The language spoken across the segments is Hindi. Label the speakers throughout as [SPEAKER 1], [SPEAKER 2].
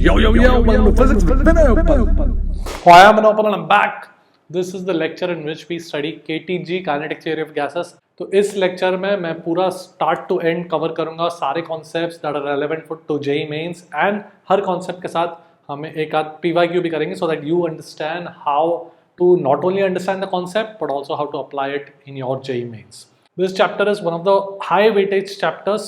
[SPEAKER 1] Yo, welcome to Physics with Vinay Uppal. Hi, I'm Vinay Uppal and I'm back. This is the lecture in which we study KTG, Kinetic Theory of Gases. तो इस लेक्चर में मैं पूरा स्टार्ट टू एंड कवर करूंगा सारे concepts that are relevant for to JEE mains and हर कॉन्सेप्ट के साथ हमें एक आध पीवाईक्यू भी करेंगे so that you understand how to not only understand the concept but also how to apply it in your JEE mains. This chapter is one of the high weightage chapters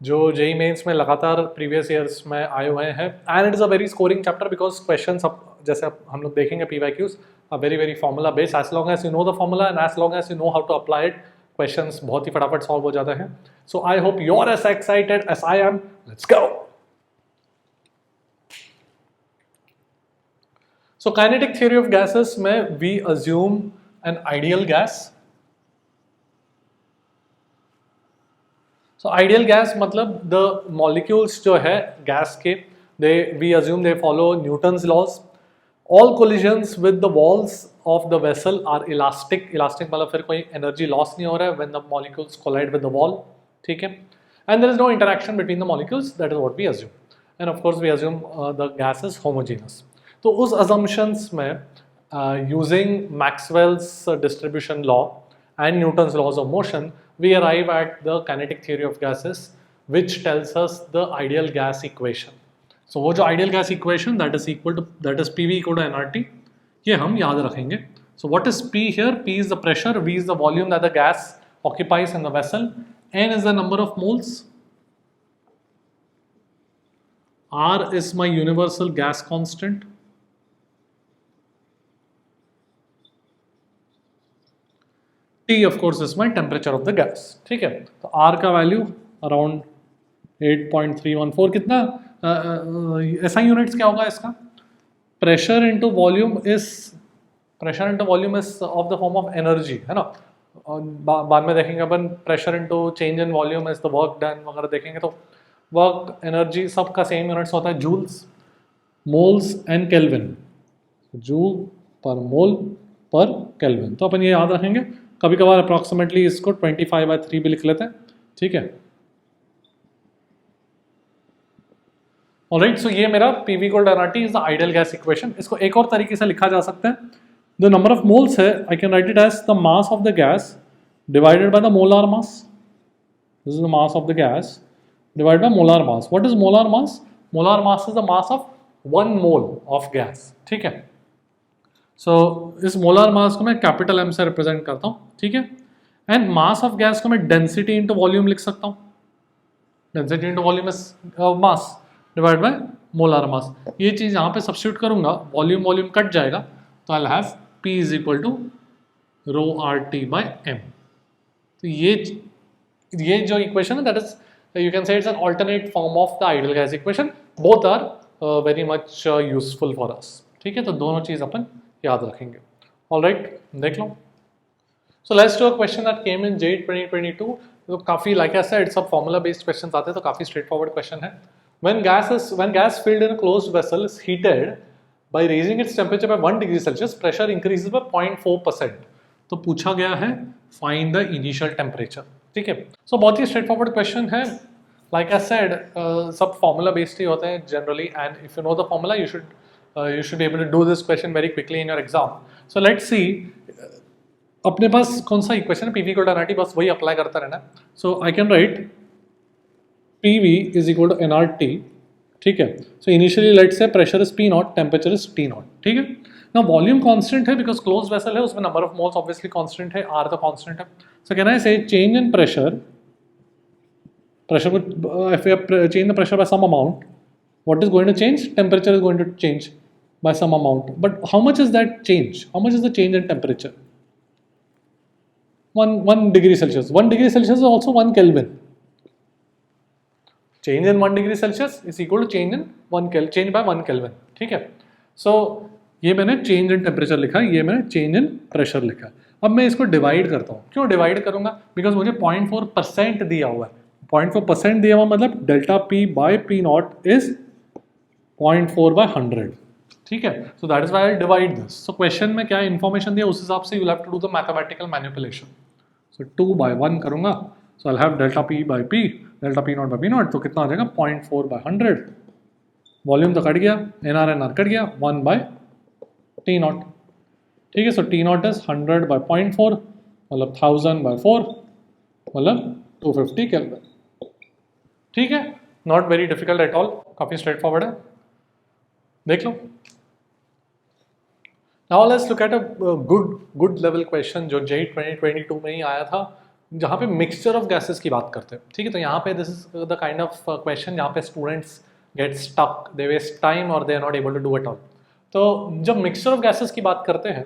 [SPEAKER 1] जो JEE mains में लगातार previous years में आए हुए हैं and it is a very scoring chapter because questions अब जैसे हम लोग देखेंगे PYQs are very formula based. As long as you know the formula and as long as you know how to apply it, questions बहुत ही फटाफट solve हो जाते हैं. So I hope you are as excited as I am. Let's go. So kinetic theory of gases में we assume an ideal gas. So ideal gas मतलब the molecules जो है gas के we assume they follow Newton's laws. All collisions with the walls of the vessel are elastic. Elastic मतलब फिर कोई energy loss नहीं हो रहा है when the molecules collide with the wall. ठीक है? And there is no interaction between the molecules. That is what we assume. And of course we assume the gas is homogeneous. तो उस assumptions में using Maxwell's distribution law and Newton's laws of motion, we arrive at the kinetic theory of gases, which tells us the ideal gas equation. So वो जो ideal gas equation that is PV equal to nRT, ये हम याद रखेंगे. So what is P here? P is the pressure, V is the volume that the gas occupies in the vessel, N is the number of moles, R is my universal gas constant, T of course is my temperature of the gas. ठीक है, तो R का वैल्यू अराउंड 8.314 कितना SI यूनिट्स क्या होगा इसका? Pressure into volume is of the form of energy, है ना. बाद में देखेंगे अपन pressure into change in volume is the work done वगैरह देखेंगे. तो वर्क एनर्जी सबका सेम यूनिट्स होता है joules, moles and kelvin. Joule पर मोल पर केल्विन. तो अपन ये याद रखेंगे. कभी कभार अप्रॉक्सीमेटली इसको 25/3 भी लिख लेते हैं. ठीक है. ऑलराइट, सो ये मेरा PV equal to nRT is the ideal gas equation. इसको एक और तरीके से लिखा जा सकता है. द नंबर ऑफ मोल्स है, I can write it as the mass of the gas divided by the molar mass. This is the mass of the gas divided by molar mass. What is molar mass? Molar mass is the mass of 1 mole of gas. ठीक है. सो इस मोलार मास को मैं कैपिटल M से रिप्रेजेंट करता हूँ. ठीक है. एंड मास ऑफ गैस को मैं डेंसिटी इनटू वॉल्यूम लिख सकता हूँ. Density into volume is mass divide by molar मास. ये चीज़ यहाँ पे सब्स्टिट्यूट करूँगा, वॉल्यूम कट जाएगा, तो I have P is equal to rho RT by M. तो ये जो इक्वेशन है that is you can say it's an alternate form of the ideal gas equation. Both are very much useful for us. ठीक है. तो दोनों चीज़ अपन याद रखेंगे. ऑलराइट, देख लो. So let's do a question that came in JEE 2022. तो काफ़ी लाइक आई सेड सब फॉर्मूला बेस्ड क्वेश्चंस आते हैं, तो काफ़ी स्ट्रेट फॉरवर्ड क्वेश्चन है. when gas filled in a closed vessel is heated by raising its temperature by 1 degree Celsius, pressure increases by 0.4%. तो पूछा गया है find the initial temperature. ठीक है. सो बहुत ही स्ट्रेट फॉरवर्ड क्वेश्चन है. लाइक आई सेड सब फॉर्मूला बेस्ड ही होते हैं generally, and if you know the formula you should be able to do this question very quickly in your exam. So let's see. अपने पास कौन सा इक्वेशन है? PV equal to nRT, बस वही अप्लाई करता रहना. So I can write PV is equal to nRT. ठीक है. So initially let's say pressure is P naught, temperature is T naught. ठीक है. Now volume constant है because closed vessel है, उसमें number of moles obviously constant है, R तो constant है. So can I say change in pressure if we change the pressure by some amount, what is going to change? Temperature is going to change by some amount. But how much is that change? How much is the change in temperature? 1 degree Celsius. 1 degree Celsius is also 1 Kelvin. Change in 1 degree Celsius is equal to change by 1 Kelvin. ठीक है. So ये मैंने change in temperature लिखा है, ये मैंने change in pressure लिखा है. अब मैं इसको डिवाइड करता हूँ. क्यों डिवाइड करूँगा? बिकॉज मुझे 0.4% दिया हुआ है. 0.4% दिया हुआ मतलब delta P by P not is 0.4/100. ठीक है. So that is why I divide this. So question में क्या इन्फॉर्मेशन दिया उस हिसाब से you have to do the mathematical manipulation. So 2/1 करूँगा. So I have delta P by P, delta P not by P not, तो कितना आ जाएगा 0.4/100. वॉल्यूम तो कट गया, NR कट गया, 1/T0। ठीक है, सो T0 इज 100/0.4 मतलब 1000/4 मतलब 250 केल्विन। ठीक है, not very difficult at all, काफ़ी स्ट्रेट फॉरवर्ड है, देख लो। Now let's look at a good level question जो JEE 2022 में ही आया था, जहाँ पे मिक्सचर ऑफ गैसेस की बात करते हैं। ठीक है, तो यहाँ पे this is the kind of question जहाँ पे students get stuck, they waste time और they are not able to do it all. तो जब मिक्सचर ऑफ गैसेस की बात करते हैं,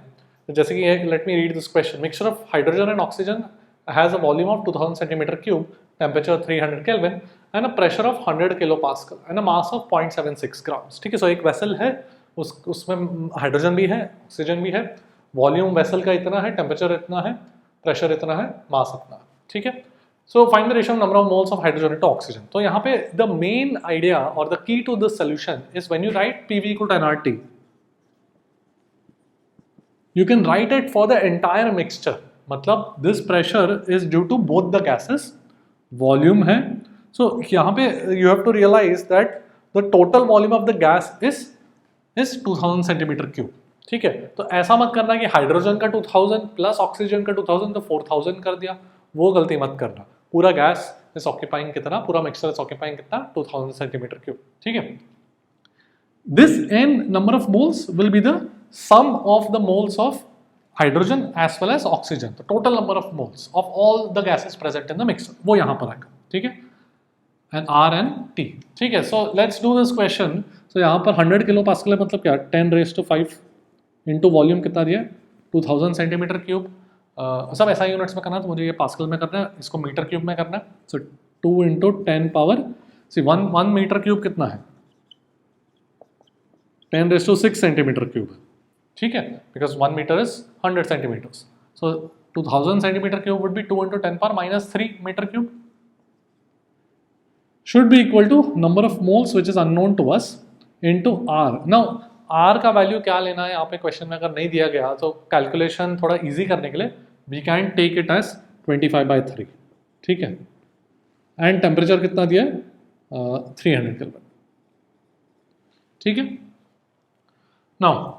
[SPEAKER 1] तो जैसे कि let me read this question, mixture of hydrogen and oxygen has a volume of 2000 centimetre cube, temperature 300 kelvin and a pressure of 100 kilo pascal and a mass of 0.76 grams. ठीक है, सो एक वेसल है, उसमें हाइड्रोजन भी है, ऑक्सीजन भी है, वॉल्यूम वेसल का इतना है, टेम्परेचर इतना है, प्रेशर इतना है, मास इतना है। ठीक है, so find the ratio number of moles of hydrogen to oxygen. तो यहाँ पे द मेन आइडिया और the key to this solution is when you write PV equal to nRT, you can write it for the entire mixture, मतलब this pressure is due to both the gases, volume है, so यहाँ पे you have to realize that the total volume of the gas is 2000 centimetre cube. ठीक है, तो ऐसा मत करना कि हाइड्रोजन का 2000 प्लस ऑक्सीजन का 2000 तो 4000 कर दिया, वो गलती मत करना। पूरा गैस इज ऑक्यूपाइंग कितना, पूरा मिक्सचर इज ऑक्यूपाइंग कितना, 2000 सेंटीमीटर क्यूब। ठीक है, this n number of moles will be the sum of the moles of hydrogen as well as oxygen, the total number of moles of all the gases present in the mixture, वो यहाँ पर आएगा। ठीक है, and R and T। ठीक है, so let's do this question। so यहाँ पर 100 किलो पास्कल है, मतलब क्या 10⁵ इंटू वॉल्यूम कितना दिया, 2000 सेंटीमीटर क्यूब। सब SI यूनिट्स में करना है, तो मुझे ये पास्कल में करना है, इसको मीटर क्यूब में करना है। So 2 into 10 power, see 1 metre cube कितना है, 10⁶ सेंटीमीटर क्यूब। ठीक है, because 1 metre is 100 centimetres, so 2000 centimetre cube would be 2 into 10 power -3 metre cube, should be equal to number of moles which is unknown to us into R। now R का वैल्यू क्या लेना है यहाँ पे क्वेश्चन में अगर नहीं दिया गया, तो कैलकुलेशन थोड़ा इजी करने के लिए we can take it as 25/3। ठीक है, एंड टेम्परेचर कितना दिया है, 300 केल्विन। ठीक है, नाउ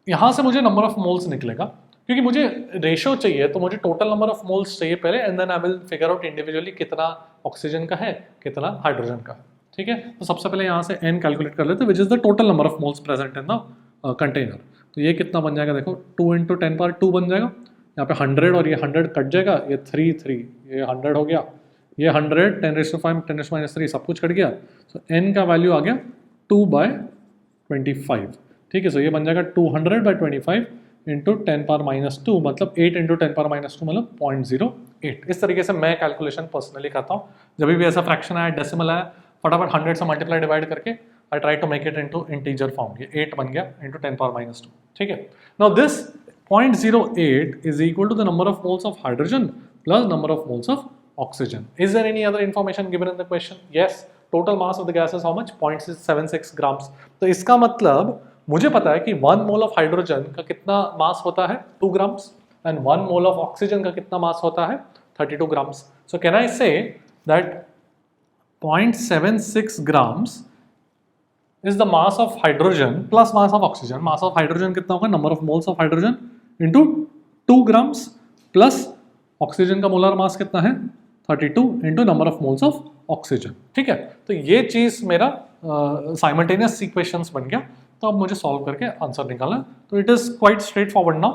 [SPEAKER 1] यहाँ से मुझे नंबर ऑफ मोल्स निकलेगा, क्योंकि मुझे रेशो चाहिए, तो मुझे टोटल नंबर ऑफ मोल्स चाहिए पहले, and then I will figure out individually कितना ऑक्सीजन का है, कितना हाइड्रोजन का है। ठीक है, तो सबसे पहले यहाँ से n कैलकुलेट कर लेते हैं, which is the total number of moles present in the container. तो ये कितना बन जाएगा, देखो 2 इंटू 10 पावर 2 बन जाएगा, यहाँ पे 100 और ये 100 कट जाएगा, ये 3 ये 100 हो गया, ये 100 10⁵ 10⁻³ सब कुछ कट गया, तो n का वैल्यू आ गया 2/25। ठीक है, सो ये बन जाएगा 200/25 इंटू 10 पावर -2, मतलब 8 इंटू 10 पावर -2 मतलब 0.08। इस तरीके से मैं कैलकुलेशन पर्सनली करता हूँ, जब भी ऐसा फ्रैक्शन आया, डेसिमल आया, फटाफट 100 से मल्टीप्लाई डिवाइड करके I try to make it into integer form. ये 8 बन गया इंटू 10 पावर -2। ठीक है, now this 0.08 is equal to the number of moles of hydrogen plus number of moles of oxygen. Is there any other information given in the question? Yes, total mass of the gas is how much, 0.76 grams. तो इसका मतलब मुझे पता है कि 1 मोल ऑफ हाइड्रोजन का कितना मास होता है, 2 grams, and 1 mole of oxygen का कितना मास होता है, 32 grams. So can I say that 0.76 grams is the mass of hydrogen plus mass of oxygen। mass of hydrogen कितना होगा, number of moles of hydrogen into 2 grams plus oxygen का मोलर मास कितना है, 32 into number of moles of oxygen। ठीक है, तो ये चीज़ मेरा साइमल्टेनियस इक्वेशंस बन गया। तो अब मुझे सॉल्व करके आंसर निकालना है, तो it is quite straight forward now.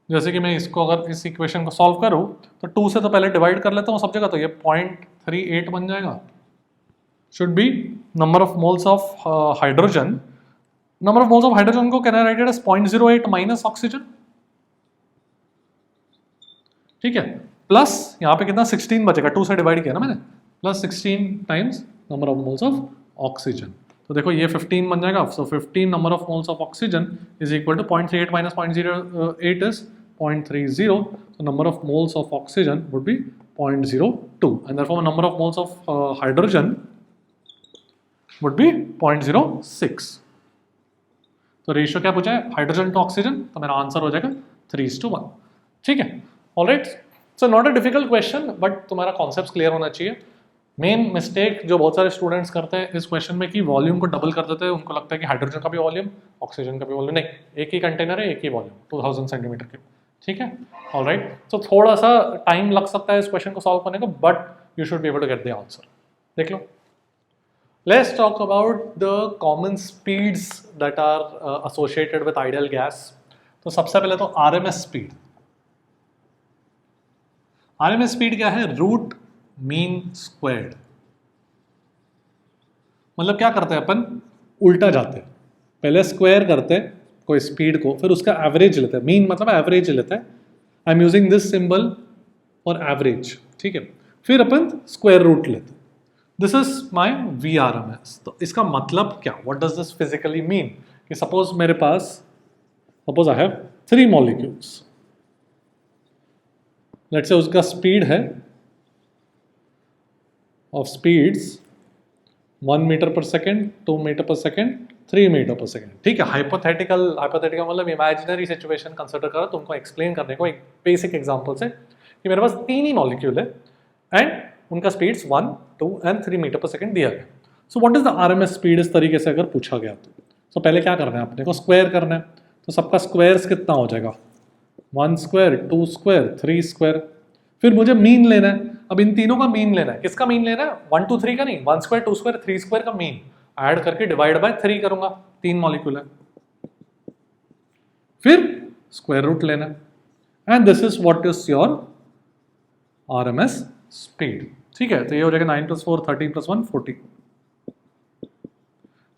[SPEAKER 1] जैसे कि मैं इसको अगर इस इक्वेशन को सॉल्व करूँ, तो 2 से तो पहले डिवाइड कर लेता हूँ सब जगह, तो ये 0.38 बन जाएगा, should be number of moles of hydrogen. Number of moles of hydrogen को can I write it as 0.08 minus oxygen. ठीक है, प्लस यहाँ पे कितना 16 बचेगा, 2 से डिवाइड किया ना मैंने, plus 16 times number of moles of oxygen. तो देखो ये 15 बन जाएगा, so 15 number of moles of oxygen is equal to 0.38 minus 0.08 is 0.30, so number of moles of oxygen would be 0.02, and therefore number of moles of hydrogen would be 0.06। तो रेशियो क्या पूछा है, हाइड्रोजन टू ऑक्सीजन, तो मेरा आंसर हो जाएगा 3:1। ठीक है, alright, so not a difficult question, but तुम्हारा कॉन्सेप्ट क्लियर होना चाहिए। मेन मिस्टेक जो बहुत सारे स्टूडेंट्स करते हैं इस क्वेश्चन में कि वॉल्यूम को डबल कर देते हैं, उनको लगता है कि हाइड्रोजन का भी वॉल्यूम, ऑक्सीजन का भी वॉल्यूम, नहीं, एक ही कंटेनर है, एक ही वॉल्यूम, 2000 सेंटीमीटर क्यूब, ठीक है। ऑलराइट, तो थोड़ा सा टाइम लग सकता है इस क्वेश्चन को सॉल्व करने को, but you should be able to get the answer. देख लो, let's talk about the common speeds that are associated with ideal gas. तो सबसे पहले तो आरएमएस स्पीड। आरएमएस स्पीड क्या है? Root mean squared. मतलब क्या करते हैं अपन? उल्टा जाते हैं, पहले स्क्वायर करते हैं कोई स्पीड को, फिर उसका एवरेज लेते हैं। मीन मतलब एवरेज लेते हैं। I am using this symbol for average, ठीक है। फिर अपन स्क्वायर रूट लेते हैं। This is my VRMS। तो इसका मतलब क्या? What does this physically mean? कि सपोज मेरे पास, suppose I have 3 molecules, let's say उसका स्पीड है of speeds 1 metre per second, 2 metre per second, 3 metre per second, ठीक है। हाइपोथेटिकल मतलब इमेजिनरी सिचुएशन कंसिडर करो तुमको एक्सप्लेन करने को एक बेसिक एग्जांपल से, कि मेरे पास 3 ही मॉलिक्यूल है एंड उनका speeds 1, 2 and 3 metre per second दिया गया। So what is the RMS speed इस तरीके से अगर पूछा गया तो पहले क्या करना है अपने को? स्क्वायर करना है। तो सबका स्क्वायर्स कितना हो जाएगा? 1 स्क्वायर, 2 स्क्वायर, 3 स्क्वायर। फिर मुझे मीन लेना है। अब इन तीनों का मीन लेना है। किसका मीन लेना है? 1, 2, 3 का नहीं, 1 स्क्वायर, 2 स्क्वायर, 3 स्क्वायर का मीन ऐड करके डिवाइड बाय 3 करूंगा, 3 मॉलिक्यूल है। फिर स्क्वायर रूट लेना है, and this is what is your RMS speed, ठीक है। तो ये हो जाएगा 9 + 4 13 + 1 40।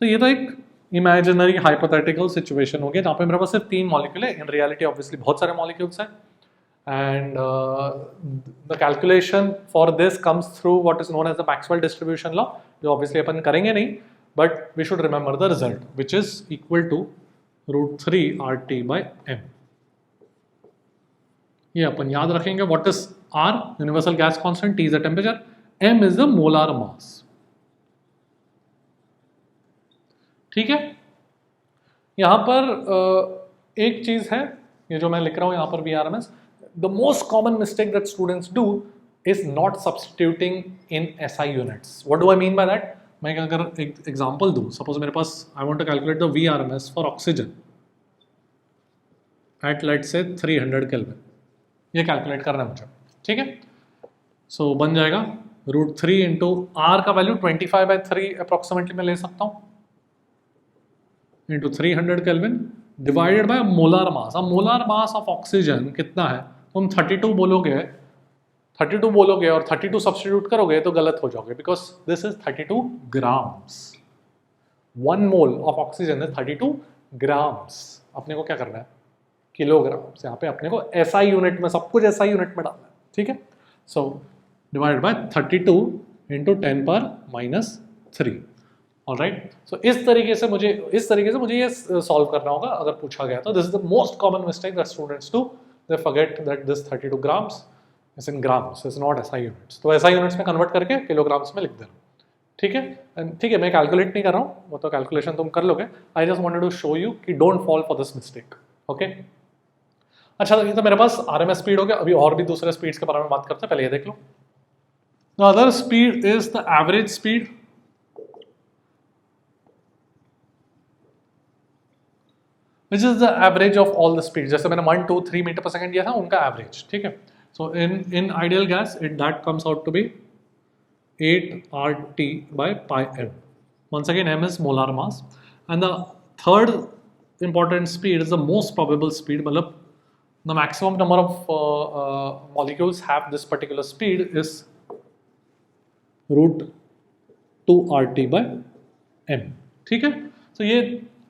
[SPEAKER 1] तो ये तो एक इमेजिनरी हाइपोथेटिकल सिचुएशन हो गया जहां पे मेरे पास सिर्फ 3 मॉलिक्यूल है। इन रियलिटी ऑब्वियसली बहुत सारे मॉलिक्यूल्स हैं, and the calculation for this comes through what is known as the Maxwell distribution law, जो obviously अपन करेंगे नहीं, but we should remember the result which is equal to √3 RT/m। ये अपन याद रखेंगे। what is R? universal gas constant, T is the temperature, m is the molar mass, ठीक है। यहां पर एक चीज है, ये जो मैं लिख रहा हूं यहां पर VRMS, the most common mistake that students do is not substituting in SI units. What do I mean by that? मैं अगर एक एग्जांपल दूं, सपोज मेरे पास I want to calculate the VRMS for oxygen at let's say 300 Kelvin, ये कैलकुलेट करना है मुझे, ठीक है। सो बन जाएगा √3 इंटू R का वैल्यू 25/3 अप्रोक्सीमेटली मैं ले सकता हूँ, into 300 Kelvin divided by molar मास। अब मोलार मास ऑफ ऑक्सीजन कितना है? तुम 32 बोलोगे और 32 सब्स्टिट्यूट करोगे तो गलत हो जाओगे, because this is 32 grams. 1 mole of oxygen is 32 grams. अपने को क्या करना है? किलोग्राम्स। यहाँ पे अपने को SI यूनिट में, सब कुछ SI यूनिट में डालना है, ठीक है। So divide by 32 into 10⁻³ alright. So इस तरीके से मुझे ये सॉल्व करना होगा अगर पूछा गया तो। This is the most common mistake that students do, they forget that this 32 grams is in grams, is not SI units। तो SI units में कन्वर्ट करके किलोग्राम्स में लिख देना, ठीक है। ठीक है, मैं कैलकुलेट नहीं कर रहा हूँ, वो तो कैलकुलेशन तुम कर लोगे। I just wanted to show you कि don't fall for this mistake, okay. अच्छा, ये तो मेरे पास आरएमएस स्पीड हो गया। अभी और भी दूसरे स्पीड्स के बारे में बात करते हैं, पहले ये देख लो। The other speed is the average speed, which is the average of all the speeds। जैसे मैंने 1, 2, 3 मीटर पर सेकेंड दिया था, उनका एवरेज, ठीक है। So in ideal gas that comes out to be 8 RT/πm। once again m is molar mass, and the third important speed is the most probable speed, मतलब the maximum number of molecules have this particular speed is √2 RT/m, ठीक है। तो ये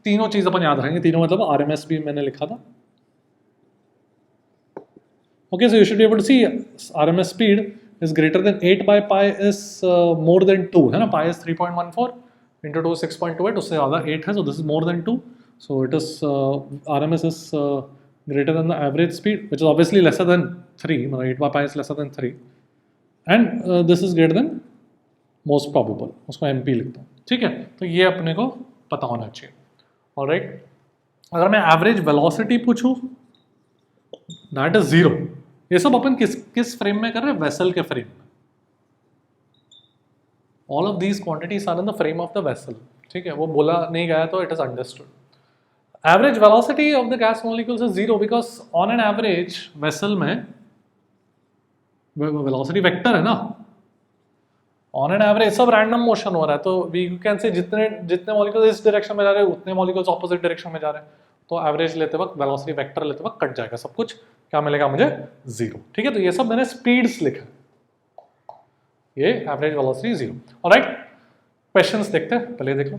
[SPEAKER 1] तीनों चीज अपन याद रखेंगे। तीनों मतलब आरएमएस भी मैंने लिखा था, okay. So you should be able to see RMS speed is greater than 8/π is more than 2, है ना। π इज 3.14 इंटू 2 6.28, उससे ज़्यादा 8 है, so this is more than 2। So it is RMS is greater than the average speed which is obviously lesser than 3, मतलब 8/π is lesser than 3, and this is greater than most probable, उसको MP लिखता हूँ, ठीक है। तो ये अपने को पता होना चाहिए, ऑलराइट। अगर मैं एवरेज वेलोसिटी पूछूं, दैट इज 0। ये सब अपन किस फ्रेम में कर रहे हैं? वेसल के फ्रेम में। All of these quantities are in the frame of the vessel, ठीक है, वो बोला नहीं गया तो it is understood. Average velocity of the gas molecules is zero because on an average vessel में वेलोसिटी वेक्टर है ना, ऑन एन एवरेज सब रैंडम मोशन हो रहा है, तो वी कैन से जितने जितने मॉलिक्यूल्स इस डायरेक्शन में जा रहे हैं उतने मॉलिक्यूल्स ऑपोजिट डायरेक्शन में जा रहे हैं, तो एवरेज लेते वक्त वेलोसिटी वेक्टर लेते वक्त कट जाएगा सब कुछ, क्या मिलेगा मुझे, जीरो. ठीक है, तो ये सब मैंने स्पीड्स लिखा, ये average velocity zero. Alright, questions देखते हैं, पहले देख लो.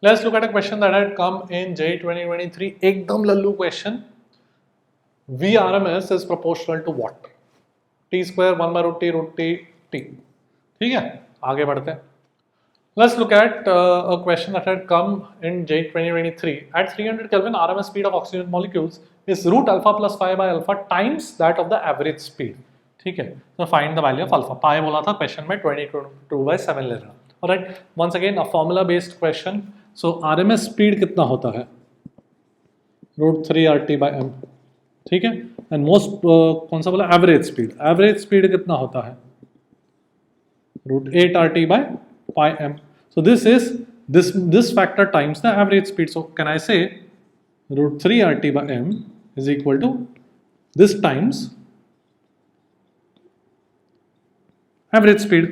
[SPEAKER 1] Let's look at a question that had come in JEE 2023. एकदम लल्लू question. VRMS is proportional to what? T square 1/√T T. ठीक है, आगे बढ़ते हैं. Let's look at a question that had come in JEE 2023. At 300 Kelvin, RMS speed of oxygen molecules is root alpha plus phi by alpha times that of the average speed. ठीक है, तो find the value of alpha. pi बोला था क्वेश्चन में 22/7 ले रहा. Alright, once again a formula based question. So RMS speed कितना होता है? √3 RT by m. ठीक है, एंड मोस्ट कौन सा बोला, एवरेज स्पीड. एवरेज स्पीड कितना होता है? √8 RT by pi m. So this is this factor times the average speed. So can I say √3 RT by m is equal to this times average speed.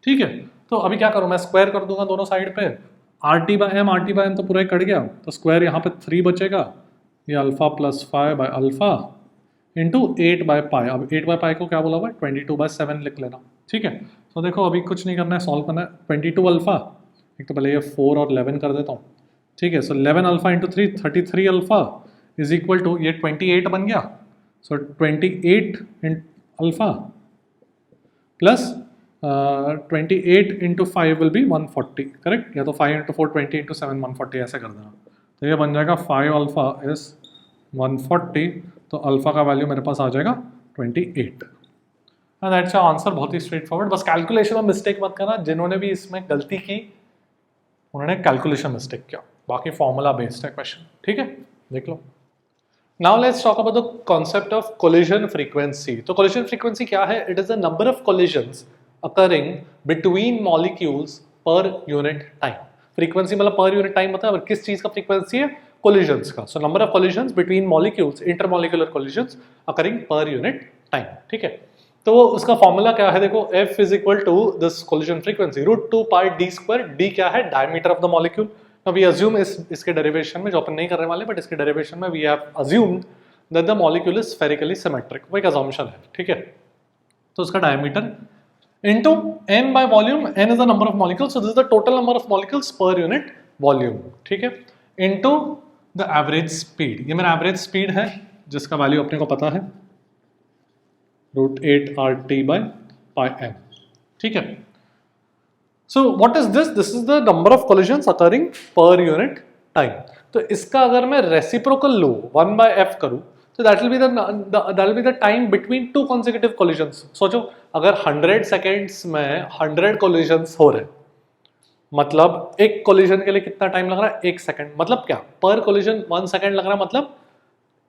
[SPEAKER 1] ठीक है, तो अभी क्या करूं, मैं स्क्वायर कर दूंगा दोनों साइड पे. RT by m तो पूरा ही कट गया, तो स्क्वायर यहाँ पे 3 बचेगा, ये alpha plus 5 by alpha into 8 by pi. अब 8 बाय पाई को क्या बोला हुआ है, 22/7 लिख लेना. ठीक है, तो देखो अभी कुछ नहीं करना है, सॉल्व करना है. 22 अल्फा, एक तो पहले ये 4 और 11 कर देता हूँ. ठीक है, so 11 alpha into 3 33 alpha is equal to, ये 28 बन गया. So 28 alpha plus 28 into 5 will be 140. Correct, या तो 5 इंटू 4 20 इंटू 7 140 ऐसे कर देना. तो ये बन जाएगा 5 अल्फा इज 140, तो अल्फा का वैल्यू मेरे पास आ जाएगा 28. And that's your answer. बहुत ही स्ट्रेट फॉरवर्ड. बस कैलकुलेशन में मिस्टेक मत करना, जिन्होंने भी इसमें गलती की उन्होंने कैलकुलेशन मिस्टेक किया, बाकी फॉर्मूला बेस्ड है क्वेश्चन. ठीक है, देख लो. Now let's talk about the concept of collision frequency. तो कोलिजन फ्रीक्वेंसी क्या है? It is the number of collisions occurring between molecules per unit time. Frequency मतलब पर यूनिट टाइम मतलब किस चीज का फ्रीक्वेंसी है? कोलिजन्स का. So number of collisions between molecules, intermolecular collisions occurring per unit time. ठीक है, तो उसका फॉर्मूला क्या है? देखो, F is equal to this collision frequency √2 pi d square. d क्या है? Diameter of the molecule. Now we assume इसके डेरिवेशन में, जो अपन नहीं करने वाले, बट इसके डेरिवेशन में we have assumed that the molecule is spherically symmetric. वो एक अजम्पशन है. ठीक है, तो उसका diameter into n by volume. n is the number of molecules, so this is the total number of molecules per unit volume. ठीक है, into the average speed. ये मेरा average speed है जिसका वैल्यू अपने को पता है √8 RT by pi m. ठीक है, so what is this? This is the number of collisions occurring per unit time. तो इसका अगर मैं रेसिप्रोकल लूँ 1 by f करूँ, तो that will be the time between two consecutive collisions. सोचो, अगर 100 सेकेंड्स में 100 collisions हो रहे, मतलब एक collision के लिए कितना टाइम लग रहा है? 1 सेकेंड. मतलब क्या? पर collision 1 सेकेंड लग रहा है. मतलब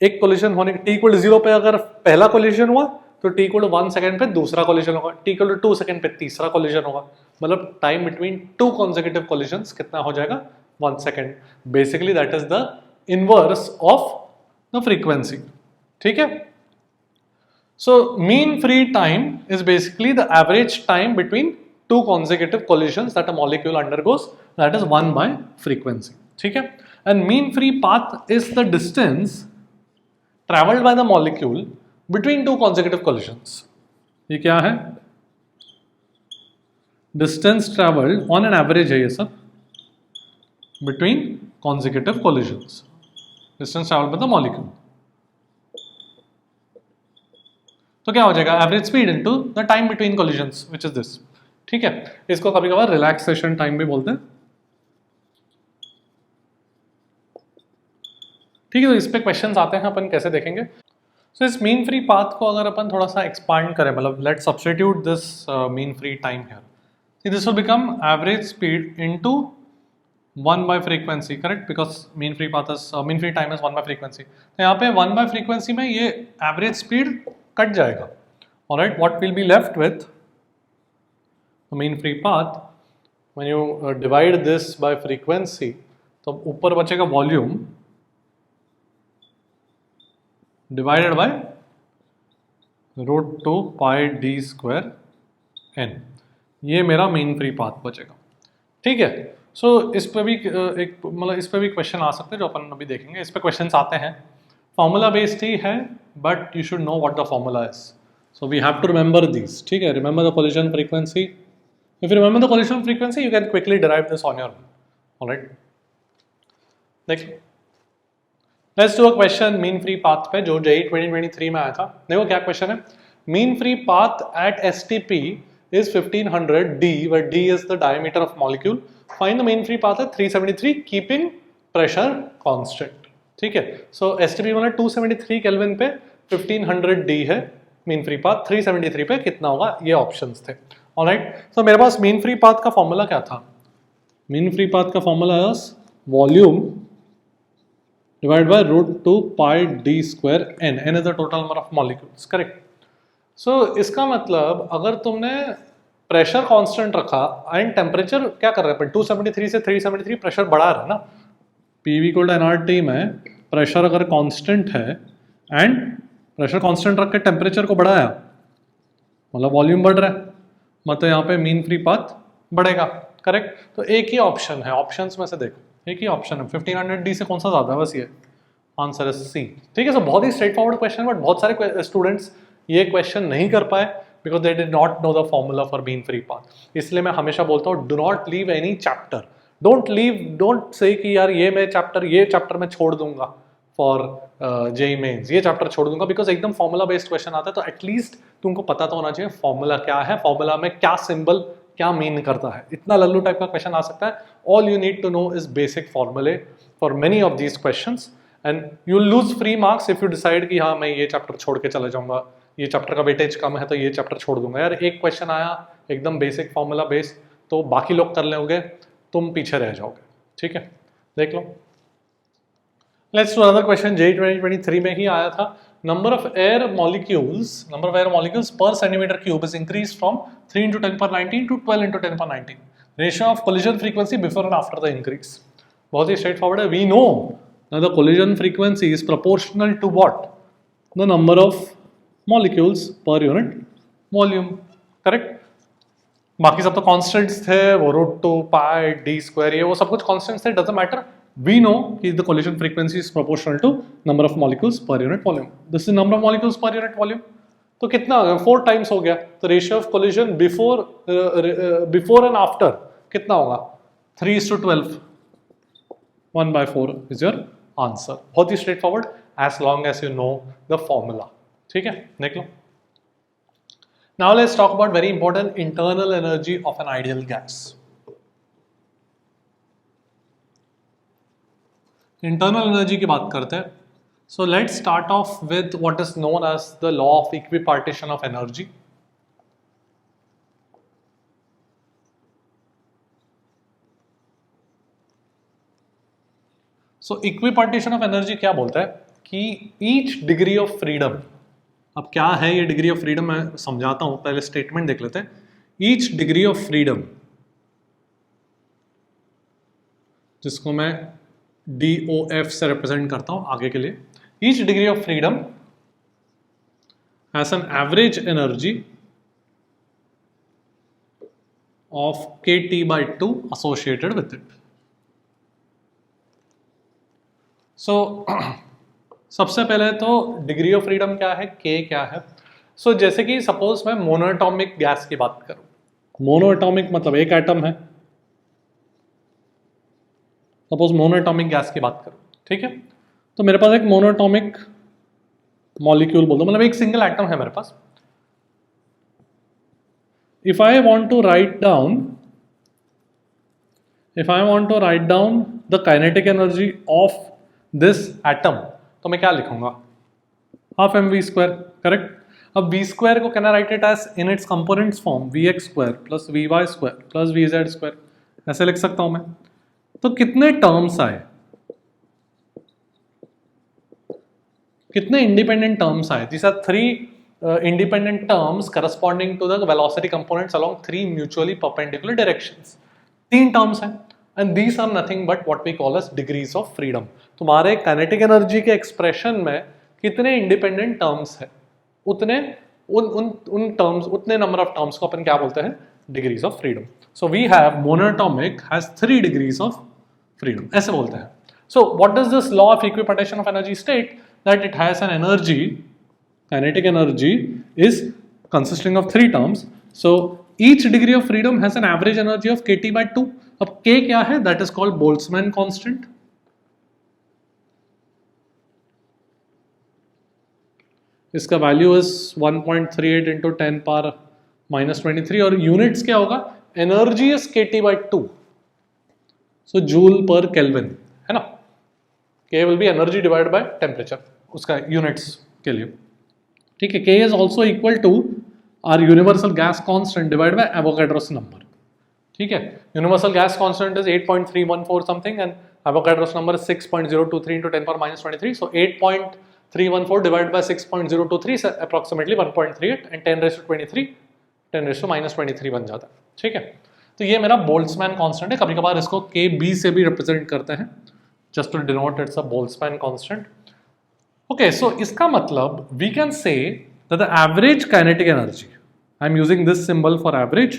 [SPEAKER 1] एक collision होने के t=0 पे अगर पहला collision हुआ, तो t=1 सेकेंड पे दूसरा collision होगा, t=2 सेकेंड पे तीसरा collision होगा. मतलब time between two consecutive collisions कितना हो जाएगा? 1 second. Basically that is the inverse of the frequency. ठीक है, so mean free time is basically the average time between two consecutive collisions that a molecule undergoes, that is 1 by frequency. ठीक है, and mean free path is the distance traveled by the molecule between two consecutive collisions. ये क्या है? distance traveled on an average है ये सब between consecutive collisions. distance traveled by the molecule. तो क्या हो जाएगा? Average speed into the time between collisions, which is this. ठीक है, इसको कभी कभार रिलैक्सेशन टाइम भी बोलते हैं. ठीक है, तो इस पे क्वेश्चंस आते हैं, अपन कैसे देखेंगे. सो इस मीन फ्री पाथ को अगर अपन थोड़ा सा एक्सपांड करें, मतलब let's substitute this mean free time here. See this will become average speed into 1 by frequency. Correct, because mean free time is 1 by frequency. तो यहाँ पे 1 by frequency में ये एवरेज स्पीड कट जाएगा. Alright, what will be left with the mean free path when you divide this by frequency, तो ऊपर बचेगा volume divided by √2 pi d square n. ये मेरा मेन फ्री पाथ बचेगा. ठीक है. सो इस पे भी एक मतलब इस पे भी क्वेश्चन आ सकते हैं जो अपन अभी देखेंगे. इस पे क्वेश्चंस आते हैं. फॉर्मूला बेस्ड ही है, but you should know what the formula is. So we have to remember this. ठीक है. Remember the collision frequency. If you remember the collision frequency you can quickly derive this on your own. Alright, देखिए let's do a question mean free path पे जो JEE 2023 में आया था. देखो क्या क्वेश्चन है. Mean free path at STP is 1500 d, where d is the diameter of molecule. Find the mean free path at 373 keeping pressure constant. ठीक है. So STP मतलब 273 केल्विन पे 1500 d है मीन फ्री पाथ. 373 पे कितना होगा, ये ऑप्शंस थे. ऑलराइट, सो मेरे पास मीन फ्री पाथ का फॉर्मूला क्या था. मीन फ्री पाथ का फॉर्मूला है volume divide by √2 pi d square n. n is the total number of molecules. Correct. So इसका मतलब अगर तुमने प्रेशर कांस्टेंट रखा एंड टेम्परेचर क्या कर रहा है, 273 से 373 प्रेशर बढ़ा रहा है ना. PV = nRT में प्रेशर अगर कांस्टेंट है एंड प्रेशर कांस्टेंट रख के टेम्परेचर को बढ़ाया, मतलब वॉल्यूम बढ़ रहा है, मतलब यहाँ पे मीन फ्री पाथ बढ़ेगा. करेक्ट. तो एक ही ऑप्शन है, ऑप्शंस में से देखो एक ही ऑप्शन है. 1500d से कौन सा ज्यादा है, बस ये आंसर है C. ठीक है. सो बहुत ही स्ट्रेट फॉरवर्ड क्वेश्चन, बट बहुत सारे स्टूडेंट्स ये क्वेश्चन नहीं कर पाए because they did not know the formula for mean free path. इसलिए मैं हमेशा बोलता हूँ do not leave any chapter. Don't say कि यार ये चैप्टर मैं छोड़ दूंगा फॉर JEE मेंस, ये चैप्टर छोड़ दूंगा, बिकॉज एकदम फॉर्मूला बेस्ड क्वेश्चन आता है. तो एटलीस्ट तुमको पता तो होना चाहिए फॉर्मूला क्या है, फॉर्मूला में क्या सिंबल क्या मीन करता है. इतना लल्लू टाइप का क्वेश्चन आ सकता है. All you need to know is basic फॉर्मूले for many of these questions and you lose free marks if you decide कि हाँ मैं ये चैप्टर छोड़ के चले जाऊंगा, ये चैप्टर का वेटेज कम है तो ये चैप्टर छोड़ दूंगा. यार एक क्वेश्चन आया एकदम बेसिक फॉर्मूला बेस्ड, तो बाकी लोग कर लेंगे, तुम पीछे रह जाओगे. ठीक है, देख लो. Let's do another question. JEE 2023 में ही आया था. Number of air molecules per centimetre cube is increase from 3 × 10⁻19 to 12 × 10⁻19. Ratio of collision frequency before and after the increase. बहुत ही स्ट्रेट फॉरवर्ड है. We know the collision frequency is proportional to what, the number of molecules per unit volume. Correct. बाकी सब तो कांस्टेंट्स थे, वो √2 पाई d स्क्वायर, ये वो सब कुछ कांस्टेंट्स थे. Doesn't matter. वी नो कि the collision frequency is proportional to number of molecules per unit volume. This is number of molecules per unit volume. तो कितना हो गया, 4 टाइम्स हो गया. तो ratio of collision before and after कितना होगा, 3:12. 1/4 इज योर आंसर. बहुत ही straightforward as long as you know the formula. ठीक है, देख लो. Now let's talk about very important internal energy of an ideal gas. Internal energy की बात करते हैं. So let's start off with what is known as the law of equipartition of energy. So equipartition of energy क्या बोलता है कि ईच डिग्री ऑफ फ्रीडम. अब क्या है ये डिग्री ऑफ फ्रीडम, मैं समझाता हूं, पहले स्टेटमेंट देख लेते हैं. ईच डिग्री ऑफ फ्रीडम, जिसको मैं DOF से रिप्रेजेंट करता हूं आगे के लिए. Each degree of freedom has an average energy of kT/2 associated with it. So सबसे पहले तो डिग्री ऑफ फ्रीडम क्या है, K क्या है. सो जैसे कि सपोज मैं मोनोएटॉमिक गैस की बात करूं. मोनोएटॉमिक मतलब एक एटम है. सपोज मोनोएटॉमिक गैस की बात करूं, ठीक है. तो मेरे पास एक मोनोएटॉमिक मॉलिक्यूल बोल दो, मतलब एक सिंगल एटम है मेरे पास. If I want to write down the kinetic energy of this atom, तो मैं क्या लिखूंगा, हाफ mv². करेक्ट. अब v² को can I write it as in its components form vx² plus vy² plus vz², ऐसे लिख सकता हूं मैं. तो कितने टर्म्स आए, कितने इंडिपेंडेंट टर्म्स आए. This are 3 independent terms corresponding to the velocity components along 3 mutually perpendicular directions. 3 terms हैं and these are nothing but what we call as degrees of freedom. तुम्हारे kinetic energy के expression में कितने independent terms हैं उतने उन terms उतने number of terms को अपन क्या बोलते हैं degrees of freedom. So we have monatomic has 3 degrees of freedom ऐसे बोलते हैं. So what does this law of equipartition of energy state? That it has an energy, kinetic energy is consisting of 3 terms. So each degree of freedom has an average energy of kT by 2. अब k क्या है? That is called Boltzmann constant. इसका value is 1.38 into 10 power minus 23 और यूनिट्स क्या होगा? Energy is kT by 2. So joule पर केल्विन है ना. K will be energy divided by temperature उसका यूनिट्स के लिए. ठीक है. K is also equal to our universal gas constant divided by Avogadro's number. ठीक है. Universal gas constant is 8.314 something and Avogadro's number is 6.023 into 10 power minus 23. So 8.314 divided by 6.023 is approximately 1.38 and 10 raised to 23 10 raised to minus 23 बन जाता है. ठीक है. तो ये मेरा बोल्ट्जमैन कांस्टेंट है. कभी कभार इसको KB से भी रिप्रेजेंट करते हैं just to denote it's a Boltzmann constant. Okay, so इसका मतलब we can say that the average kinetic energy, I'm using this symbol for average.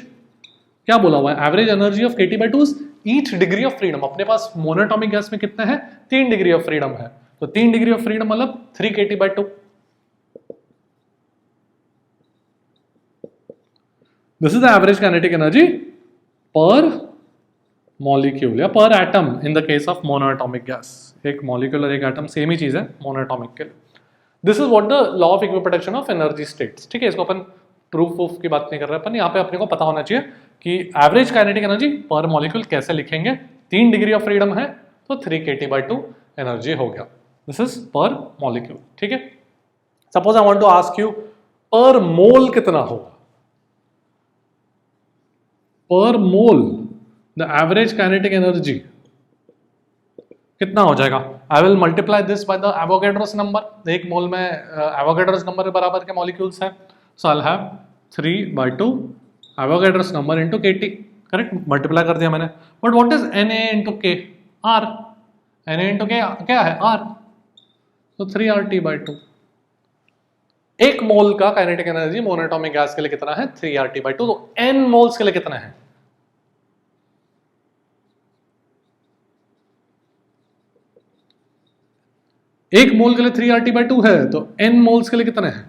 [SPEAKER 1] क्या बोला हुआ है? Average energy of kT by 2 is each degree of freedom. अपने पास monatomic gas में कितना है? 3 degree of freedom है. तो 3 degree of freedom मतलब 3 kT by 2. This is the average kinetic energy per molecule या पर atom in the case of monoatomic gas. एक मॉलिक्यूल और एक एटम सेम ही चीज है मोनोएटॉमिक के लिए. This is what the law of equipartition of energy states. ठीक है. इसको अपन प्रूफ की बात नहीं कर रहे अपन. यहाँ पे अपने को पता होना चाहिए कि average kinetic energy per molecule कैसे लिखेंगे. 3 डिग्री ऑफ फ्रीडम है तो 3 kT by 2 एनर्जी हो गया. This is per molecule. ठीक है. Suppose I want to ask you per mole कितना होगा. पर मोल the average kinetic energy कितना हो जाएगा? I will multiply this by the Avogadro's number. एक मोल में Avogadro's number के बराबर के मॉलिक्यूल्स हैं. So I'll have 3 by 2 Avogadro's number into kT. Correct. Multiply कर दिया मैंने. But what is Na into K? R. Na into K क्या है? R. So 3 RT by 2. एक मोल का काइनेटिक एनर्जी मोनोएटॉमिक गैस के लिए कितना है? 3 RT by 2. तो n मोल्स के लिए कितना है? एक मोल के लिए 3 RT by 2 है तो n मोल्स के लिए कितने हैं?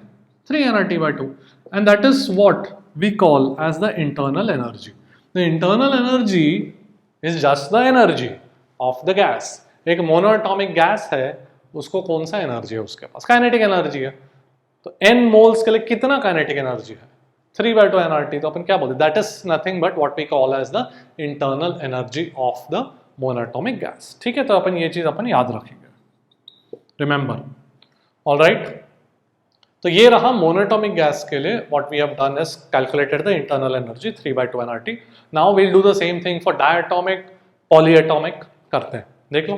[SPEAKER 1] 3 nRT by 2. And that is what we call as the internal energy. The internal energy is just the energy of the gas. एक मोनोएटॉमिक गैस है उसको कौन सा एनर्जी है उसके पास? काइनेटिक एनर्जी है. तो n मोल्स के लिए कितना काइनेटिक एनर्जी है? 3 by 2 nRT. तो अपन क्या बोलते हैं? That is nothing but what we call as the internal energy of the monoatomic gas. ठीक है. तो अपन ये चीज अपन याद रखेंगे. रिमेंबर. ऑलराइट. तो ये रहा मोनोएटॉमिक गैस के लिए. What we have done is calculated the internal energy 3 by 2 nRT. Now we'll do the same thing for diatomic polyatomic. करते हैं. देख लो.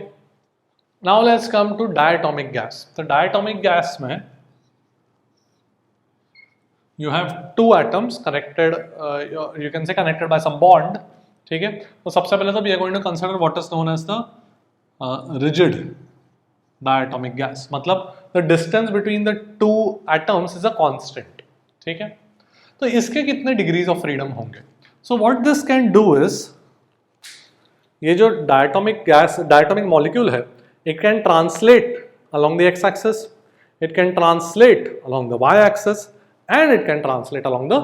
[SPEAKER 1] Now let's come to diatomic gas. तो डायटोमिक गैस में you have 2 atoms connected, you can say connected by some bond. ठीक है. तो सबसे पहले तो we are going to consider what is known as the rigid diatomic gas. मतलब the distance between the 2 atoms is a constant. ठीक है. तो इसके कितने डिग्रीज ऑफ फ्रीडम होंगे? So what this can do is, ये जो डायटोमिक गैस डायटोमिक मॉलिक्यूल है, it can translate along the x axis, it can translate along the y axis and it can translate along the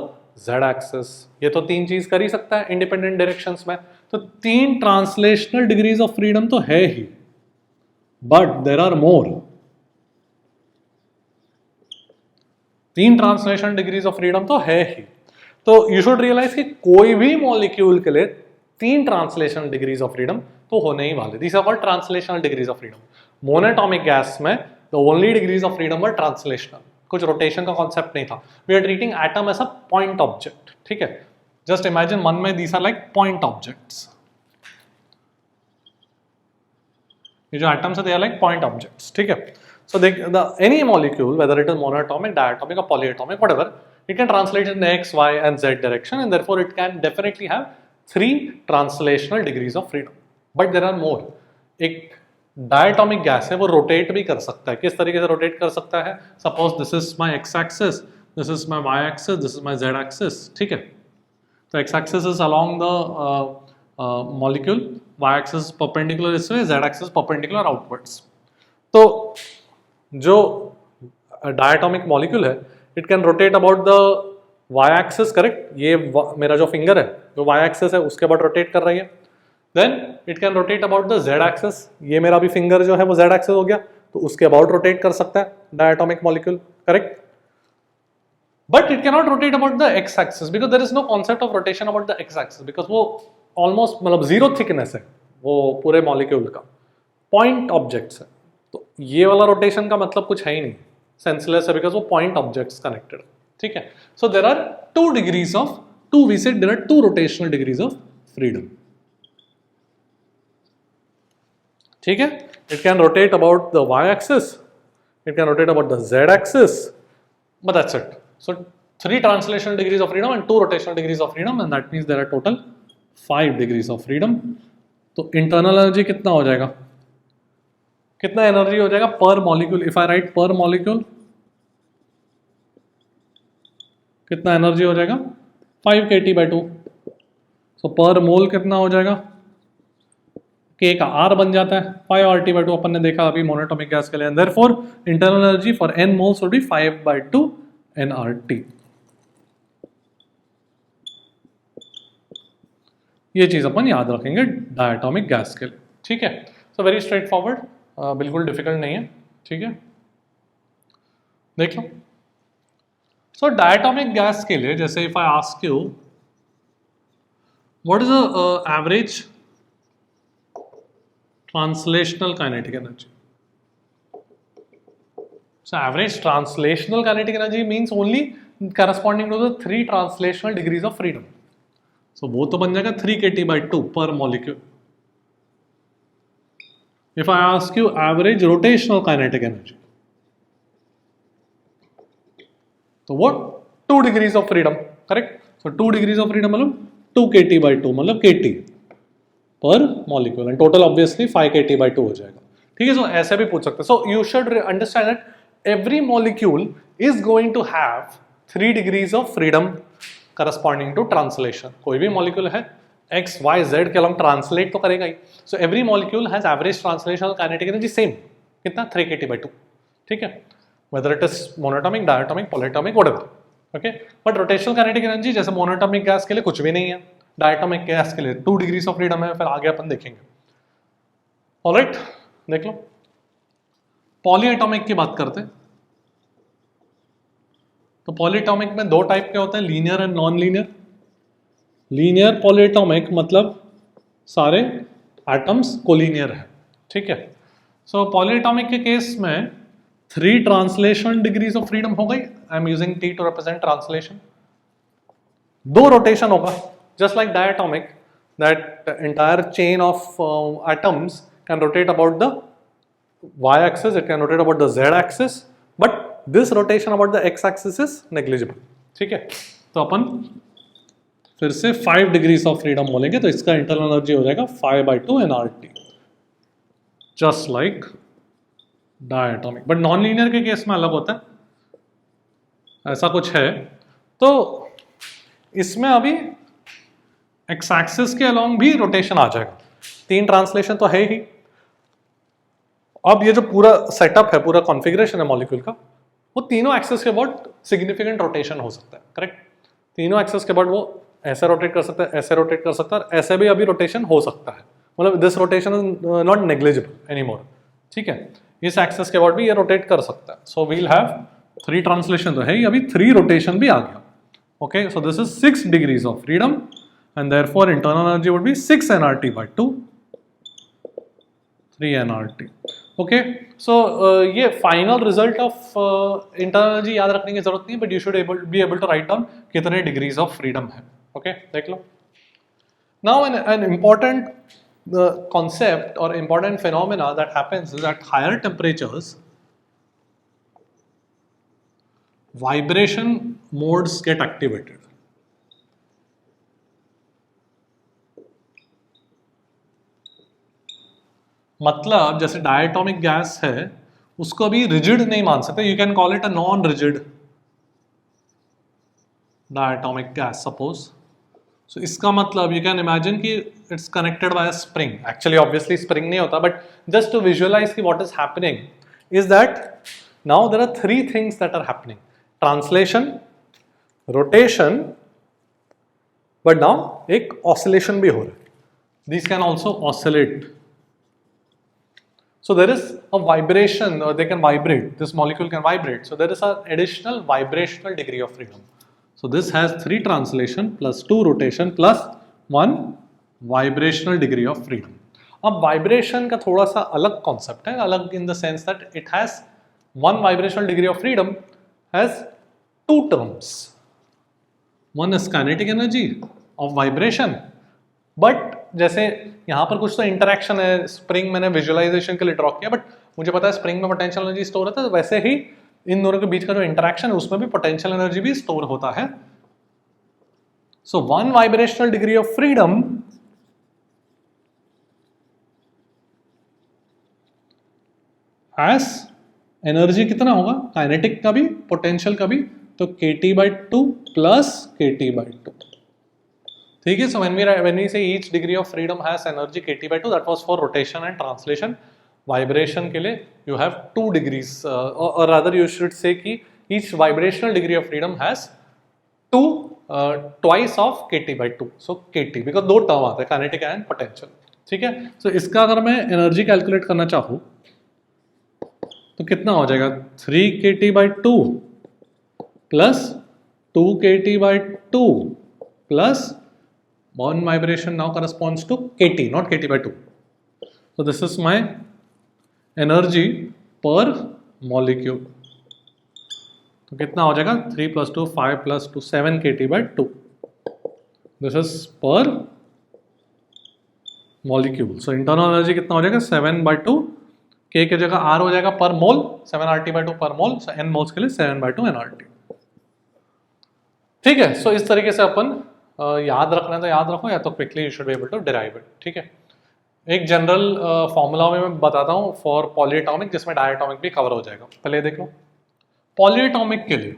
[SPEAKER 1] z axis. ये तो 3 चीज कर ही सकता है इंडिपेंडेंट डायरेक्शंस में. तो 3 ट्रांसलेशनल डिग्रीज ऑफ फ्रीडम तो है ही, but there are more. 3 translational degrees of freedom तो है ही. तो यू शुड रियलाइज कि कोई भी मॉलिक्यूल के लिए 3 ट्रांसलेशनल डिग्रीज ऑफ फ्रीडम तो होने ही वाले. These are called translational degrees of freedom. Monoatomic gas में the only degrees of freedom were translational. कुछ रोटेशन का कॉन्सेप्ट नहीं था. We are treating atom as a point object. ठीक है. जस्ट इमेजिन मन में these are like point objects. ये जो एटम्स है they are like point objects. ठीक है. So any molecule, whether it is monatomic, diatomic or polyatomic, whatever, it can translate in x, y and z direction, and therefore it can definitely have 3 translational degrees of freedom. But there are more. एक diatomic gas है वो rotate भी कर सकता है. किस तरीके से rotate कर सकता है? Suppose this is my x axis, this is my y axis, this is my z axis. ठीक है? तो x axis is along the molecule, y axis perpendicular this way, z axis perpendicular outwards. तो जो diatomic molecule है, it can rotate about the y axis, correct? ये मेरा जो finger है, जो y axis है उसके बाद rotate कर रही है. Then it can rotate about the z axis. ये मेरा भी finger जो है वो z axis हो गया, तो उसके about rotate कर सकता है diatomic molecule, correct? But it cannot rotate about the x axis because there is no concept of rotation about the x axis because वो almost मतलब zero thickness है वो पूरे molecule का, point objects है. तो ये वाला rotation का मतलब कुछ है ही नहीं, senseless है because वो point objects connected. ठीक है? So there are 2 degrees of, we said there are 2 rotational degrees of freedom. ठीक है? It can rotate about the y axis, it can rotate about the z axis, but that's it. So 3 translational degrees of freedom and 2 rotational degrees of freedom, and that means there are total 5 degrees of freedom. तो internal energy कितना हो जाएगा? कितना एनर्जी हो जाएगा पर मॉलिक्यूल? इफ आई राइट पर मॉलिक्यूल कितना एनर्जी हो जाएगा? 5 kT/2. सो पर मोल कितना हो जाएगा? K का R बन जाता है 5 RT/2. अपन ने देखा अभी मोनोटोमिक गैस के लिए. Therefore internal energy for n moles would be 5/2 nRT. ये चीज अपन याद रखेंगे डायटोमिक गैस के लिए. ठीक है? सो वेरी स्ट्रेट फॉरवर्ड, बिल्कुल डिफिकल्ट नहीं है. ठीक है, देख लो. सो डायटोमिक गैस के लिए जैसे if I ask you what is the average translational kinetic energy. So average translational kinetic energy means only corresponding to the 3 translational degrees of freedom. So वो तो बन जाएगा 3 kT/2 per molecule. If I ask you average rotational kinetic energy, तो what 2 degrees of freedom, correct? So 2 degrees of freedom मतलब 2 kT/2 मतलब kT पर molecule and total obviously 5 kT/2 हो जाएगा. ठीक है? सो ऐसे भी पूछ सकते हैं. So you should understand that every molecule is going to have 3 degrees of freedom corresponding to translation. कोई भी मॉलिक्यूल है एक्स वाई जेड के अलॉन्ग ट्रांसलेट तो करेगा ही. So every molecule has average translational kinetic energy same. कितना? 3 kT/2. ठीक है? Whether it is monatomic, diatomic, polyatomic, whatever. Okay? But rotational kinetic energy जैसे मोनोटोमिक गैस के लिए कुछ भी नहीं है, डायटोमिक गैस के लिए 2 डिग्रीज ऑफ फ्रीडम है. फिर आगे अपन देखेंगे. ऑलराइट, देख लो. पॉलीएटॉमिक की बात करते हैं. तो पॉलीएटॉमिक में 2 टाइप के होते हैं, linear and non linear. Linear polyatomic मतलब सारे एटम्स कोलिनियर है. ठीक है? सो पॉलीएटॉमिक के केस में 3 ट्रांसलेशन डिग्रीज ऑफ फ्रीडम हो गई. I am using T to represent translation. 2 rotation होगा. Just like diatomic, that entire chain of atoms can rotate about the y-axis, it can rotate about the z-axis, but this rotation about the x-axis is negligible. ठीक है? तो अपन फिर से 5 डिग्रीज ऑफ फ्रीडम बोलेंगे तो इसका इंटरनल एनर्जी हो जाएगा 5/2 nRT, just like diatomic. But non linear के केस में अलग होता है, ऐसा कुछ है. तो इसमें अभी एक्स एक्सिस के अलोंग भी रोटेशन आ जाएगा. 3 ट्रांसलेशन तो है ही. अब ये जो पूरा सेटअप है, पूरा कॉन्फ़िगरेशन है मॉलिक्यूल का, वो तीनों एक्सिस के बाद सिग्निफिकेंट रोटेशन हो सकता है. करेक्ट? तीनों एक्सिस के बाद वो ऐसे रोटेट कर सकता है, ऐसे रोटेट कर सकता है, और ऐसे भी अभी रोटेशन हो सकता है. मतलब this rotation is not negligible anymore. ठीक है? इस एक्सिस के बाद भी ये रोटेट कर सकता है. So we will have 3 translation तो है ही, अभी 3 रोटेशन भी आ गया. Okay? So this is 6 degrees of freedom. And therefore internal energy would be 6 nRT/2, 3 nRT. Okay, so ये final result of internal energy याद रखने की जरूरत नहीं है, but you should be able to write down कितने degrees of freedom है. Okay, देख लो. Now an important concept or important phenomena that happens is at higher temperatures vibration modes gate activated. मतलब जैसे डायटोमिक गैस है उसको अभी रिजिड नहीं मान सकते, you can call it a non rigid diatomic gas suppose. So इसका मतलब यू कैन इमेजिन कि it's connected by a spring. Actually obviously spring नहीं होता, बट जस्ट टू विजुअलाइज की what is happening is that now there are three things that are happening, translation, rotation, but now एक ऑसिलेशन भी हो रहा है। This can also oscillate. So there is a vibration, or they can vibrate, this molecule can vibrate. So there is an additional vibrational degree of freedom. So this has 3 translation plus 2 rotation plus 1 vibrational degree of freedom. अब vibration का थोड़ा सा अलग concept है, अलग in the sense that it has 1 vibrational degree of freedom has 2 terms. One is kinetic energy of vibration, but जैसे यहाँ पर कुछ तो इंटरेक्शन है, स्प्रिंग मैंने विजुअलाइजेशन के लिए ड्रॉ किया, बट मुझे पता है स्प्रिंग में पोटेंशियल एनर्जी स्टोर होता है, तो वैसे ही इन दोनों के बीच का जो इंटरेक्शन है उसमें भी पोटेंशियल एनर्जी भी स्टोर होता है। सो 1 vibrational degree of freedom has energy कितना होगा, काइनेटिक का भी पोटेंशियल का भी, तो kT/2 प्लस kT/2। ठीक है, सो when we say each degree of freedom has energy kT/2, that was for rotation and translation. Vibration के लिए you have 2 degrees, or rather you should say कि each vibrational degree of freedom has twice of kT/2. So kT, because 2 term आते हैं, kinetic and potential. ठीक है, so इसका अगर मैं एनर्जी कैलकुलेट करना चाहूँ तो कितना हो जाएगा, 3 kT/2 plus 2 kT/2 plus 1 vibration now corresponds to kT, not kT/2. So this is my energy per molecule. तो कितना हो जाएगा, 3 + 2 5 + 2 7 kT/2. This is per molecule. So internal energy कितना हो जाएगा, 7/2, K की जगह R हो जाएगा पर मोल, 7RT/2 पर मोल, so N मोल्स के लिए 7/2 nRT. ठीक है, सो इस तरीके से अपन याद रखना है तो याद रखो, या तो quickly you should be able to derive it. ठीक है, एक जनरल फॉर्मूला में मैं बताता हूँ फॉर पॉलीएटॉमिक, जिसमें डायटॉमिक भी कवर हो जाएगा। पहले देख लो पॉलीएटॉमिक के लिए।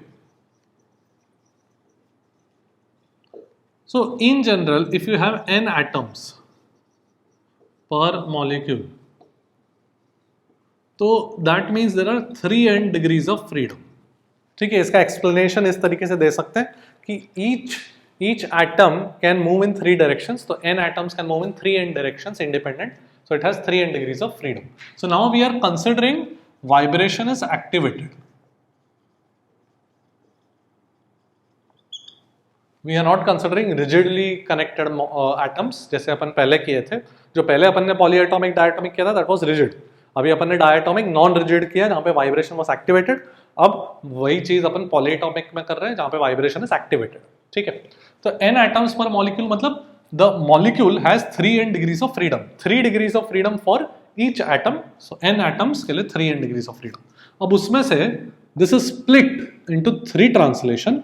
[SPEAKER 1] So in general if you have n atoms per molecule, तो that means there are 3n degrees of freedom. ठीक है, इसका एक्सप्लेनेशन इस तरीके से दे सकते हैं कि each atom can move in 3 directions, so n atoms can move in 3n directions independent, so it has 3n degrees of freedom. So now we are considering vibration is activated. We are not considering rigidly connected atoms जैसे अपन पहले किए थे। जो पहले अपन ने पॉलीएटॉमिक डायटॉमिक किया था that was rigid, अभी अपन ने डायटॉमिक नॉन रिजिड किया जहाँ पे वाइब्रेशन वॉज एक्टिवेटेड। अब वही चीज अपन पॉलीएटॉमिक में कर रहे हैं जहाँ पे वाइब्रेशन इज एक्टिवेटेड। ठीक है, तो n एटम्स पर मॉलिक्यूल मतलब the molecule has 3n degrees of freedom, 3 degrees of freedom for each atom, so n atoms के लिए 3n डिग्रीज ऑफ फ्रीडम। अब उसमें से this is split into 3 translation.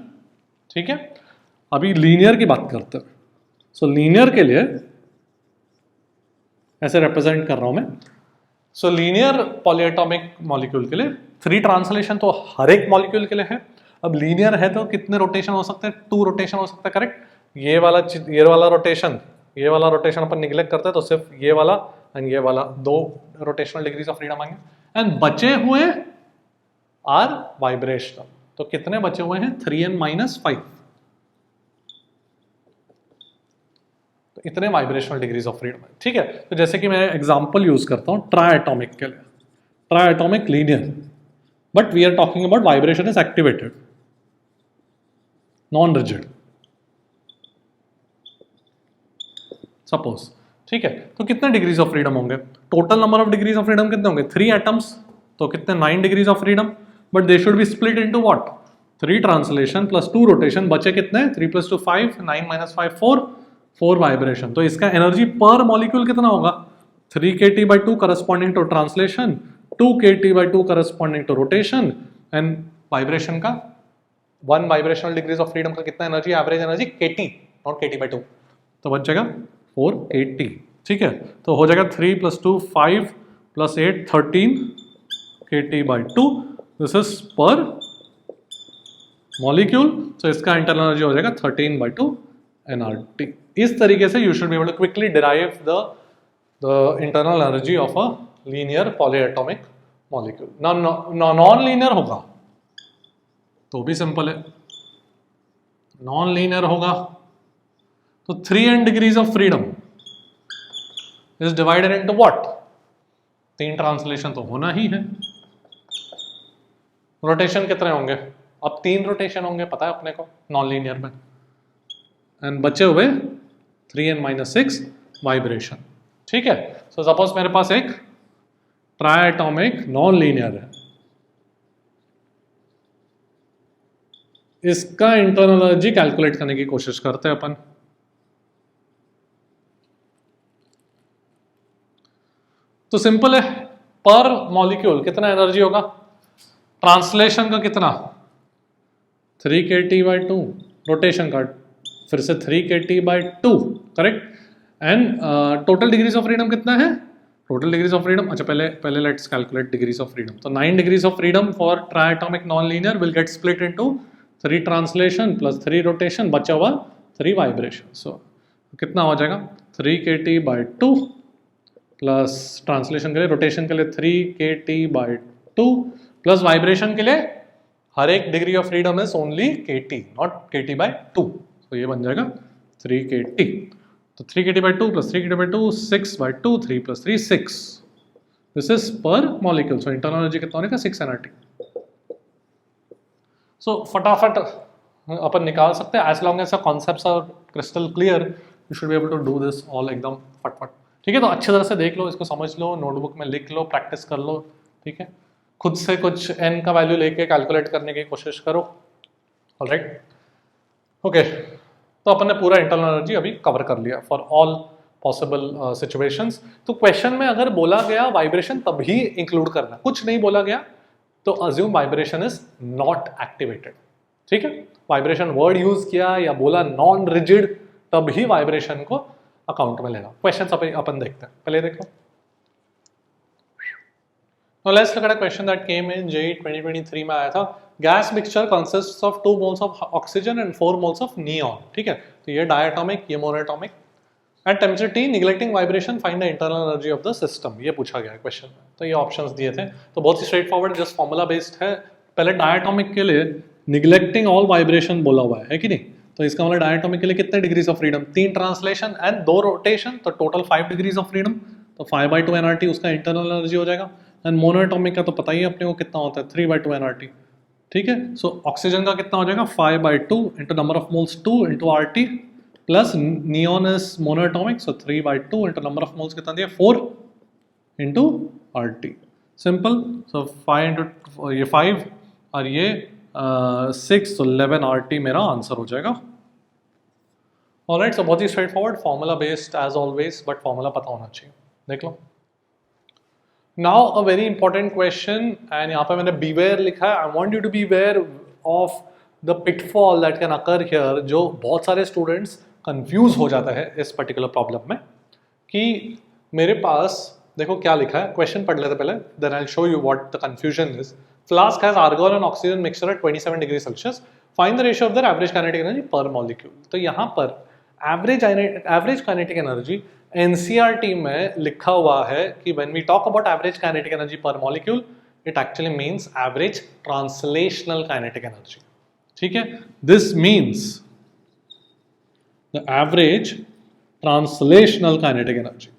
[SPEAKER 1] ठीक है, अभी लीनियर की बात करते हैं। सो लीनियर के लिए ऐसे रिप्रेजेंट कर रहा हूं मैं। सो लीनियर पॉलीएटॉमिक मॉलिक्यूल के लिए 3 ट्रांसलेशन तो हर एक मॉलिक्यूल के लिए है। अब लीनियर है तो कितने रोटेशन हो सकते हैं, 2 रोटेशन हो सकता है, करेक्ट। ये वाला रोटेशन अपन निगलेक्ट करते हैं, तो सिर्फ ये वाला एंड ये वाला 2 रोटेशनल डिग्रीज ऑफ फ्रीडम आएंगे। एंड बचे हुए आर वाइब्रेशनल, तो कितने बचे हुए हैं, 3n - 5, तो इतने वाइब्रेशनल डिग्रीज ऑफ फ्रीडम है। ठीक है, तो जैसे कि मैं एग्जांपल यूज करता हूं ट्राइएटॉमिक के लिए, triatomic linear, but we are talking about vibration is activated, non rigid suppose. ठीक है, तो कितने डिग्रीज ऑफ फ्रीडम होंगे, total number of degrees of freedom कितने होंगे, 3 एटम्स, तो कितने 9 degrees of freedom, but they should be split into what, 3 translation plus 2 rotation, बचे कितने, 3 + 2 5, 9 - 5 4 वाइब्रेशन। तो इसका एनर्जी पर मॉलिक्यूल कितना होगा, 3 kT/2 corresponding to translation, 2 kT/2 corresponding to rotation, and vibration का 1 वाइब्रेशनल डिग्रीज ऑफ फ्रीडम का कितना energy, average energy kT, not kT by 2, तो बच जाएगा 4 kT। ठीक है, तो हो जाएगा 3 + 2 5 + 8 13 kT by 2, this is per molecule, तो इसका इंटरनल एनर्जी हो जाएगा 13 by 2 nRT। इस तरीके से you should be able to quickly derive the internal energy of a linear polyatomic molecule. Non linear होगा तो भी सिंपल है, नॉन लीनियर होगा तो 3n degrees of freedom is divided into what, 3 translation तो होना ही है। रोटेशन कितने होंगे, अब 3 रोटेशन होंगे पता है अपने को नॉन लीनियर में, एंड बचे हुए 3n-6 वाइब्रेशन। ठीक है, सो सपोज मेरे पास एक ट्राइएटॉमिक नॉन लीनियर है, इसका इंटरनल एनर्जी कैलकुलेट करने की कोशिश करते हैं अपन। तो सिंपल है, पर मॉलिक्यूल कितना एनर्जी होगा, ट्रांसलेशन का कितना 3 kT by 2, रोटेशन का फिर से 3 kT by 2, correct, and total degrees of freedom कितना है, टोटल डिग्रीज ऑफ फ्रीडम, अच्छा पहले let's calculate degrees of freedom. तो 9 degrees of freedom for triatomic non linear will get split into 3 translation plus 3 rotation, बचा हुआ 3 वाइब्रेशन। सो कितना हो जाएगा 3 kT by 2 प्लस ट्रांसलेशन के लिए, रोटेशन के लिए 3 kT by 2 प्लस वाइब्रेशन के लिए हर एक degree of freedom is only kT, not kT by 2, तो ये बन जाएगा 3 kT। तो 3 kT by 2 plus 3 kT by 2 6 by 2, 3 + 3 6, this is per molecule, so internal energy कितना होने का 6 nRT। सो फटाफट अपन निकाल सकते हैं, as long as concepts are crystal clear you should be able to do this all एकदम फटफट। ठीक है, तो अच्छी तरह से देख लो, इसको समझ लो, नोटबुक में लिख लो, प्रैक्टिस कर लो। ठीक है, खुद से कुछ n का वैल्यू लेके कैलकुलेट करने की कोशिश करो। ऑलराइट, ओके, तो अपन ने पूरा इंटरनल एनर्जी अभी कवर कर लिया फॉर ऑल पॉसिबल सिचुएशंस। तो क्वेश्चन में अगर बोला गया वाइब्रेशन तभी इंक्लूड करना, कुछ नहीं बोला गया तो assume vibration is not activated. ठीक है, वाइब्रेशन वर्ड यूज किया या बोला नॉन रिजिड तभी वाइब्रेशन को अकाउंट में लेना। क्वेश्चन अपन देखते हैं, पहले देखो। Now let's look at a question that came in JEE 2023 में आया था। Gas mixture consists of 2 moles of oxygen and 4 moles of neon। ठीक है, तो ये डायटोमिक, ये monoatomic. At temperature T, neglecting vibration, find the internal energy of the system। ये पूछा गया है क्वेश्चन में, तो ये ऑप्शंस दिए थे, तो बहुत ही straightforward, just formula based है। पहले डायटोमिक के लिए निगलेक्टिंग ऑल वाइब्रेशन बोला हुआ है कि नहीं, तो इसका मतलब डायटोमिक के लिए कितने degrees of freedom, 3 translation and 2 rotation, तो टोटल 5 डिग्रीज ऑफ फ्रीडम, तो 5 by 2 nRT उसका इंटरनल एनर्जी हो जाएगा। एंड मोनोएटॉमिक का तो पता ही है अपने को कितना होता है, 3 by 2 nRT। ठीक है, सो ऑक्सीजन का कितना हो जाएगा 5 by 2 into number of moles 2 into RT, plus neon is monoatomic, so 3 by 2 into number of moles कितना दिया 4 इंटू RT। सिंपल, सो 5 इंटू ये 5 और ये 6, तो 11 RT मेरा आंसर हो जाएगा। ऑलराइट, सो बहुत ही straightforward, formula based as always, but formula पता होना चाहिए। देख लो, now a very important question, and यहाँ पे मैंने बीवेयर लिखा है। I want you to beware of the pitfall that can occur here, जो बहुत सारे स्टूडेंट्स कंफ्यूज हो जाता है इस पर्टिकुलर प्रॉब्लम में, कि मेरे पास देखो क्या लिखा है, क्वेश्चन पढ़ लेते पहले, then I will show you what the confusion is. Flask has argon and oxygen mixture at 27 degree Celsius, find the ratio of the average kinetic energy per molecule. तो यहाँ पर एवरेज काइनेटिक एनर्जी एनसीईआरटी में लिखा हुआ है कि when we talk about average kinetic energy per molecule, it actually means average translational kinetic energy. ठीक है, this means the average translational kinetic energy.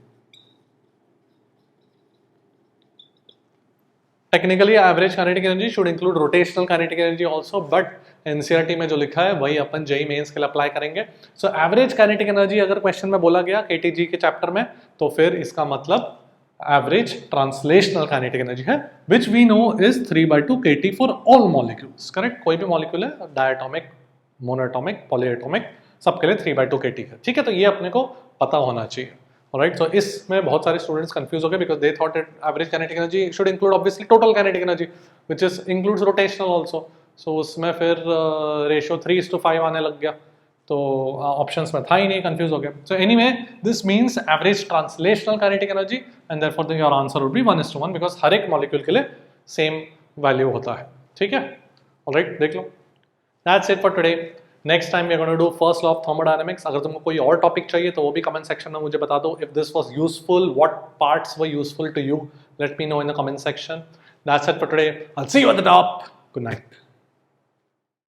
[SPEAKER 1] Technically average kinetic energy should include rotational kinetic energy also, but NCERT में जो लिखा है वही अपन जेईई मेंस के लिए अप्लाई करेंगे। सो एवरेज काइनेटिक एनर्जी अगर क्वेश्चन में बोला गया केटीजी के चैप्टर में, तो फिर इसका मतलब एवरेज ट्रांसलेशनल काइनेटिक एनर्जी है, which we know is 3 by 2 kT for all molecules. Correct, कोई भी मॉलिक्यूल है, डायटोमिक, मोनोएटॉमिक, पॉलीएटॉमिक, सबके लिए 3 by 2 kT है। ठीक है, तो ये अपने को पता होना चाहिए। ऑलराइट, सो इसमें बहुत सारे स्टूडेंट्स कंफ्यूज हो गए because they thought that average kinetic energy should include obviously total kinetic energy, which is includes rotational also. So उसमें फिर रेशियो 3:5 आने लग गया, तो ऑप्शंस में था ही नहीं, कंफ्यूज हो गया. So anyway this means average translational kinetic energy and therefore your answer would be 1:1 because हर एक मॉलिक्यूल के लिए सेम वैल्यू होता है. ठीक है, ऑलराइट, देख लो. That's it for today. Next time we are gonna do first law of thermodynamics. अगर तुमको कोई और टॉपिक चाहिए तो वो भी कमेंट सेक्शन में मुझे बता दो. If this was useful, what parts were useful to you, let me know in the comment section. That's it for today. I will see you at the top. Good night.